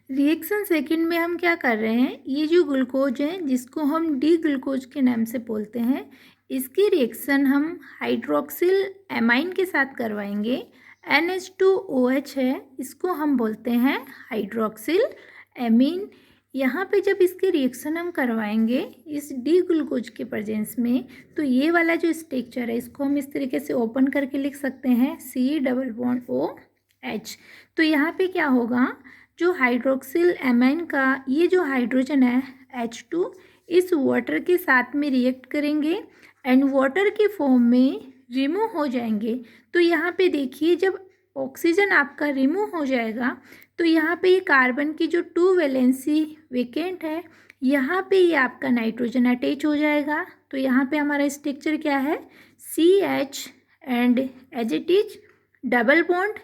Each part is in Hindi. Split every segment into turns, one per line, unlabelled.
रिएक्शन सेकंड में हम क्या कर रहे हैं, ये जो ग्लूकोज है जिसको हम डी ग्लूकोज के नाम से बोलते हैं, इसकी रिएक्शन हम हाइड्रोक्सिल एमाइन के साथ करवाएंगे। NH2OH है, इसको हम बोलते हैं हाइड्रोक्सिल एमीन। यहाँ पे जब इसके रिएक्शन हम करवाएंगे इस डी ग्लूकोज के प्रेजेंस में, तो ये वाला जो स्ट्रक्चर है इसको हम इस तरीके से ओपन करके लिख सकते हैं C+OH। तो यहाँ पे क्या होगा, जो हाइड्रोक्सिल एमाइन का ये जो हाइड्रोजन है H2 इस वाटर के साथ में रिएक्ट करेंगे एंड वाटर के फॉर्म में रिमूव हो जाएंगे। तो यहाँ पे देखिए, जब ऑक्सीजन आपका रिमूव हो जाएगा तो यहाँ पे ये कार्बन की जो 2 वैलेंसी वेकेंट है, यहाँ पे ये आपका नाइट्रोजन अटैच हो जाएगा। तो यहाँ पे हमारा स्ट्रक्चर क्या है, CH and as it is double bond,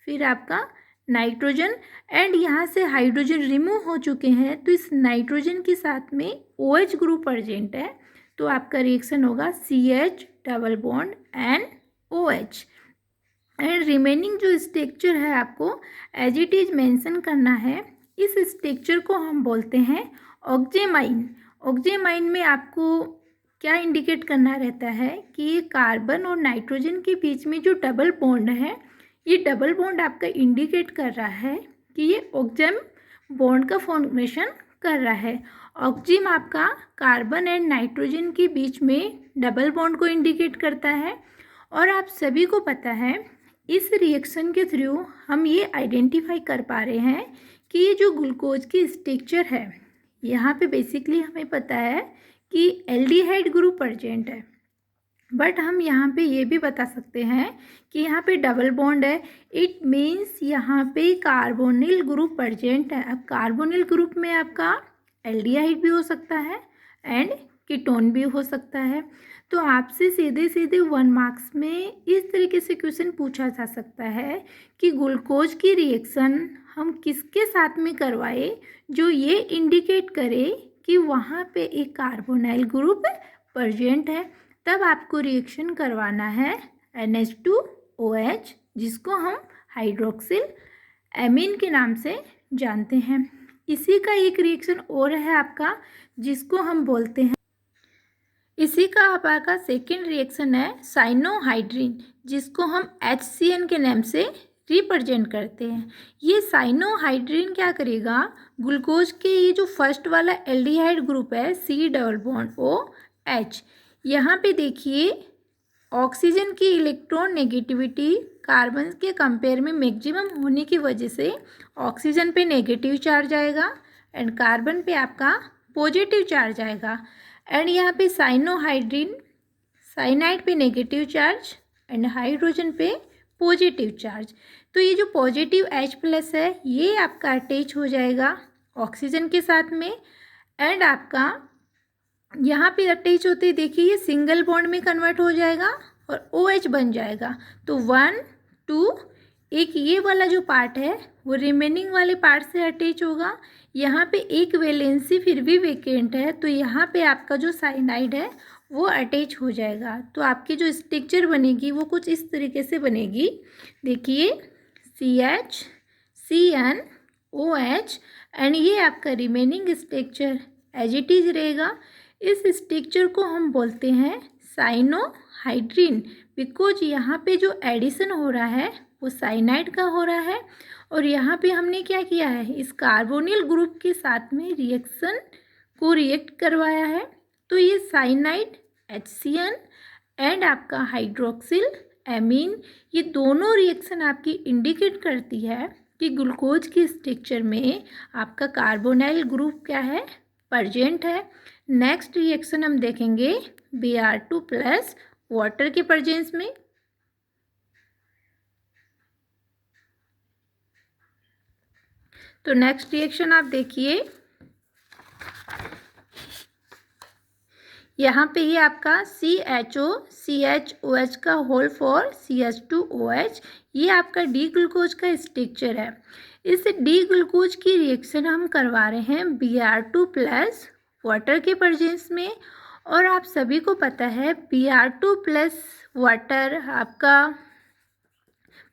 फिर आपका नाइट्रोजन एंड यहाँ से हाइड्रोजन रिमूव हो चुके हैं, तो इस नाइट्रोजन के साथ में OH ग्रुप प्रेजेंट है, तो आपका रिएक्शन होगा CH double bond NOH। And remaining जो स्ट्रक्चर है आपको एज इट इज मेंशन करना है। इस स्ट्रक्चर को हम बोलते हैं ऑक्जेमाइन। ऑक्जेमाइन में आपको क्या इंडिकेट करना रहता है कि ये कार्बन और नाइट्रोजन के बीच में जो डबल बॉन्ड है, ये डबल बॉन्ड आपका इंडिकेट कर रहा है कि ये ऑक्जेम बॉन्ड का फॉर्मेशन कर रहा है। ऑक्जिम आपका कार्बन एंड नाइट्रोजन के बीच में डबल बॉन्ड को इंडिकेट करता है। और आप सभी को पता है इस रिएक्शन के थ्रू हम ये आइडेंटिफाई कर पा रहे हैं कि ये जो ग्लूकोज की स्ट्रक्चर है, यहाँ पे बेसिकली हमें पता है कि एल्डिहाइड ग्रुप प्रेजेंट है, बट हम यहाँ पे ये भी बता सकते हैं कि यहाँ पे डबल बॉन्ड है। इट मीन्स यहाँ पे कार्बोनिल ग्रुप प्रेजेंट है। अब कार्बोनिल ग्रुप में आपका एल्डिहाइड भी हो सकता है एंड कीटोन भी हो सकता है। तो आपसे सीधे सीधे 1 मार्क्स में इस तरीके से क्वेश्चन पूछा जा सकता है कि ग्लूकोज की रिएक्शन हम किसके साथ में करवाए जो ये इंडिकेट करे कि वहाँ पे एक कार्बोनाइल ग्रुप प्रेजेंट है। तब आपको रिएक्शन करवाना है NH2OH, जिसको हम हाइड्रोक्सिल एमीन के नाम से जानते हैं। इसी का एक रिएक्शन और है आपका, जिसको हम बोलते हैं, इसी का आपका सेकेंड रिएक्शन है साइनोहाइड्रिन, जिसको हम HCN के नाम से रिप्रेजेंट करते हैं। ये साइनोहाइड्रिन क्या करेगा, ग्लूकोज के ये जो फर्स्ट वाला एल्डिहाइड ग्रुप है C+OH, यहाँ पे देखिए ऑक्सीजन की इलेक्ट्रॉन नेगेटिविटी कार्बन के कंपेयर में मैक्सिमम होने की वजह से ऑक्सीजन पे नेगेटिव चार्ज आएगा एंड कार्बन पे आपका पॉजिटिव चार्ज आएगा। एंड यहाँ पे साइनोहाइड्रिन, साइनाइड पे नेगेटिव चार्ज एंड हाइड्रोजन पे पॉजिटिव चार्ज। तो ये जो पॉजिटिव H+ है ये आपका अटैच हो जाएगा ऑक्सीजन के साथ में एंड आपका यहाँ पे अटैच होते देखिए ये सिंगल बॉन्ड में कन्वर्ट हो जाएगा और OH बन जाएगा। तो 1 2 एक ये वाला जो पार्ट है वो रिमेनिंग वाले पार्ट से अटैच होगा। यहाँ पे एक वैलेंसी फिर भी वेकेंट है, तो यहाँ पे आपका जो साइनाइड है वो अटैच हो जाएगा। तो आपकी जो स्ट्रक्चर बनेगी वो कुछ इस तरीके से बनेगी। देखिए CH CN OH एंड ये आपका remaining structure as it is रहेगा। इस स्ट्रक्चर को हम बोलते हैं साइनोहाइड्रिन, बिकॉज यहाँ पे जो एडिशन हो रहा है वो साइनाइड का हो रहा है और यहाँ पे हमने क्या किया है, इस कार्बोनिल ग्रुप के साथ में रिएक्शन को रिएक्ट करवाया है। तो ये साइनाइड HCN एंड आपका हाइड्रोक्सिल एमीन, ये दोनों रिएक्शन आपकी इंडिकेट करती है कि ग्लूकोज की स्ट्रक्चर में आपका कार्बोनाइल ग्रुप क्या है, प्रेजेंट है। नेक्स्ट रिएक्शन हम देखेंगे Br2+ वाटर के प्रेजेंस में। तो नेक्स्ट रिएक्शन आप देखिए, यहाँ पे ये आपका CHOCHOH का होल फॉर CH2OH, ये आपका डी ग्लूकोज का स्ट्रक्चर है। इस डी ग्लूकोज की रिएक्शन हम करवा रहे हैं Br2+ वाटर के प्रेजेंस में। और आप सभी को पता है Br2+ वाटर आपका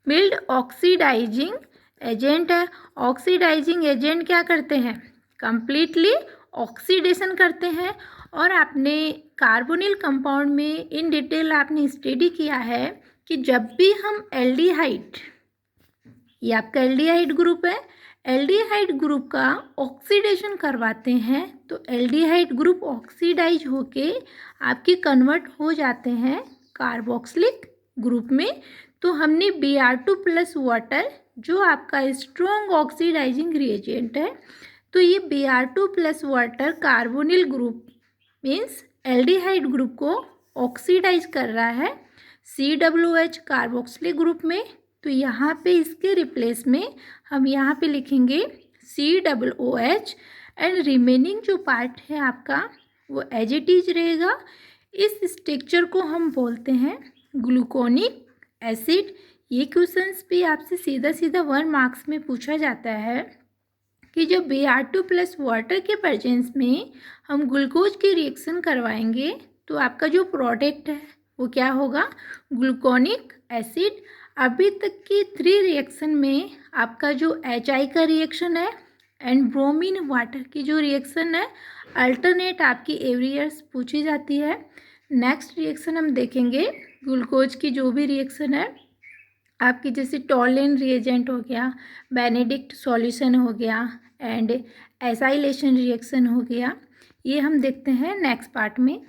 बिल्ड ऑक्सीडाइजिंग एजेंट है। ऑक्सीडाइजिंग एजेंट क्या करते हैं? कंप्लीटली ऑक्सीडेशन करते हैं। और आपने कार्बोनिल कंपाउंड में इन डिटेल आपने स्टडी किया है कि जब भी हम एल्डिहाइड, ये आपका एल्डिहाइड ग्रुप है, एल्डिहाइड ग्रुप का ऑक्सीडेशन करवाते हैं तो एल्डिहाइड ग्रुप ऑक्सीडाइज होके आपके कन्वर्ट हो जाते हैं कार्बोक्सिलिक ग्रुप में। तो हमने Br2 प्लस वाटर जो आपका स्ट्रॉन्ग ऑक्सीडाइजिंग रिएजेंट है, तो ये Br2 plus water carbonyl group means aldehyde group को ऑक्सीडाइज कर रहा है COOH कार्बोक्सिलिक ग्रुप में। तो यहाँ पे इसके रिप्लेस में हम यहाँ पे लिखेंगे COOH एंड रिमेनिंग जो पार्ट है आपका वो एज इट इज रहेगा। इस स्ट्रक्चर को हम बोलते हैं ग्लूकोनिक एसिड। ये क्वेश्चंस भी आपसे सीधा सीधा 1 मार्क्स में पूछा जाता है कि जब Br2 प्लस वाटर के प्रेजेंस में हम ग्लूकोज की रिएक्शन करवाएंगे तो आपका जो प्रोडक्ट है वो क्या होगा? Gluconic acid. अभी तक की 3 रिएक्शन में आपका जो HI का रिएक्शन है एंड ब्रोमीन वाटर की जो रिएक्शन है अल्टरनेट आपकी एवरी ईयर्स पूछी जाती है। नेक्स्ट रिएक्शन हम देखेंगे ग्लूकोज की जो भी रिएक्शन है आपकी, जैसे टॉलिन रिएजेंट हो गया, बेनेडिक्ट सॉल्यूशन हो गया एंड एसाइलेशन रिएक्शन हो गया। ये हम देखते हैं नेक्स्ट पार्ट में।